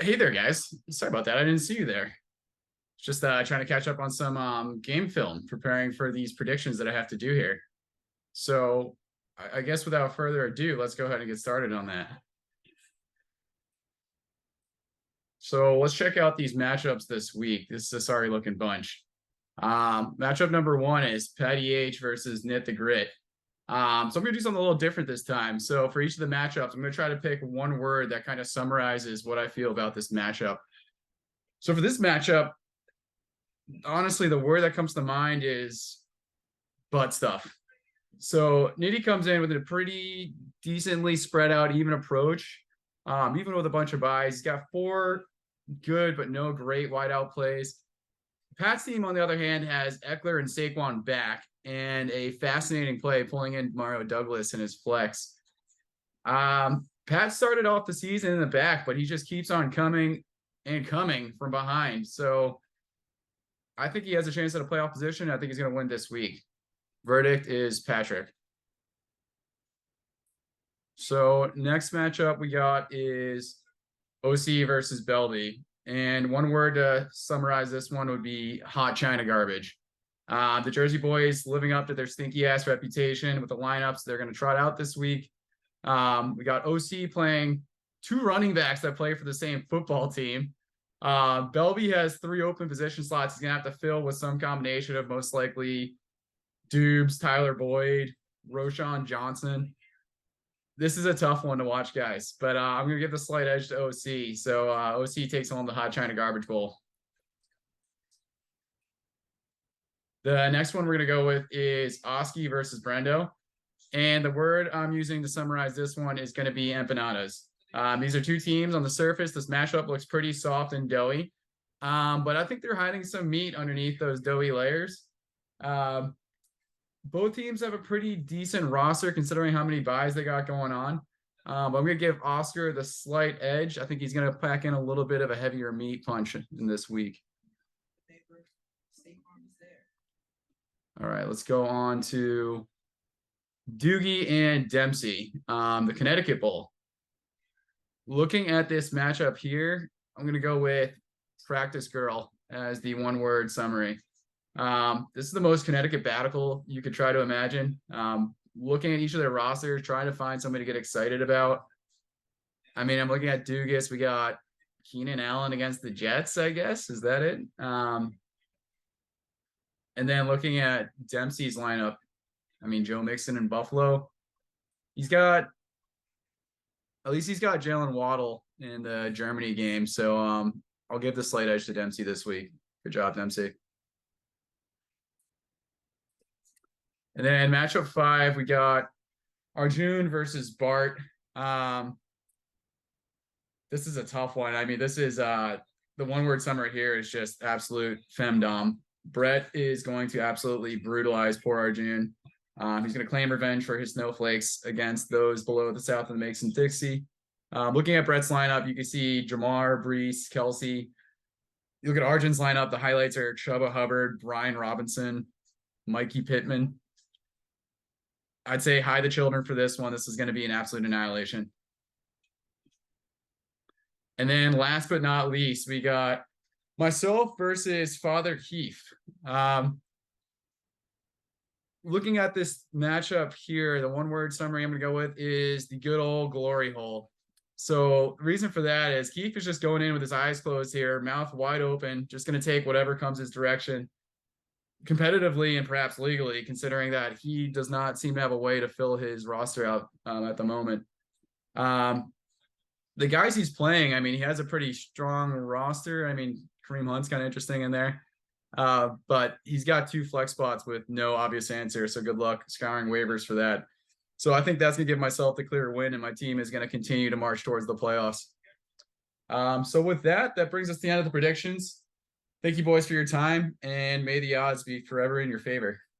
Hey there, guys. Sorry about that. I didn't see you there. Just trying to catch up on some game film, preparing for these predictions that I have to do here. So I guess without further ado, let's go ahead and get started on that. So let's check out these matchups this week. This is a sorry looking bunch. Matchup number one is Patty H versus Knit the Grit. So I'm going to do something a little different this time. So for each of the matchups, I'm going to try to pick one word that kind of summarizes what I feel about this matchup. So for this matchup, honestly, the word that comes to mind is butt stuff. So Nitty comes in with a pretty decently spread out, even approach, even with a bunch of buys. He's got four good but no great wideout plays. Pat's team, on the other hand, has Eckler and Saquon back and a fascinating play pulling in Mario Douglas in his flex. Pat started off the season in the back, but he just keeps on coming and coming from behind. So I think he has a chance at a playoff position. I think he's going to win this week. Verdict is Patrick. So next matchup we got is OC versus Belby. And one word to summarize this one would be hot China garbage. The Jersey boys living up to their stinky ass reputation with the lineups they're going to trot out this week. We got OC playing two running backs that play for the same football team. Belby has three open position slots he's going to have to fill with some combination of most likely Dubes, Tyler Boyd, Roshan Johnson. This is a tough one to watch, guys, but I'm going to give the slight edge to OC. So OC takes home the hot China garbage bowl. The next one we're going to go with is Oski versus Brendo. And the word I'm using to summarize this one is going to be empanadas. These are two teams on the surface. This matchup looks pretty soft and doughy, but I think they're hiding some meat underneath those doughy layers. Both teams have a pretty decent roster considering how many buys they got going on. But I'm going to give Oscar the slight edge. I think he's going to pack in a little bit of a heavier meat punch in this week. All right, let's go on to Doogie and Dempsey, the Connecticut Bowl. Looking at this matchup here, I'm going to go with practice girl as the one word summary. This is the most Connecticut battle you could try to imagine. Looking at each of their rosters, trying to find somebody to get excited about. I mean, I'm looking at Dugas. We got Keenan Allen against the Jets, I guess. Is that it? And then looking at Dempsey's lineup, I mean, Joe Mixon in Buffalo. He's got Jalen Waddle in the Germany game. So I'll give the slight edge to Dempsey this week. Good job, Dempsey. And then matchup 5, we got Arjun versus Bart. This is a tough one. I mean, this is the one word summary here is just absolute femdom. Brett is going to absolutely brutalize poor Arjun. He's going to claim revenge for his snowflakes against those below the south of the Mason-Dixie. Looking at Brett's lineup, you can see Jamar, Brees, Kelsey. You look at Arjun's lineup, the highlights are Chuba Hubbard, Brian Robinson, Mikey Pittman. I'd say hide the children for this one. This is going to be an absolute annihilation. And then last but not least, we got myself versus Father Keith. Looking at this matchup here, the one word summary I'm going to go with is the good old glory hole. So the reason for that is Keith is just going in with his eyes closed here, mouth wide open, just going to take whatever comes his direction competitively and perhaps legally, considering that he does not seem to have a way to fill his roster out at the moment. The guys he's playing, I mean, he has a pretty strong roster. I mean, Kareem Hunt's kind of interesting in there. But he's got 2 flex spots with no obvious answer. So good luck scouring waivers for that. So I think that's going to give myself the clear win, and my team is going to continue to march towards the playoffs. So with that, that brings us to the end of the predictions. Thank you, boys, for your time, and may the odds be forever in your favor.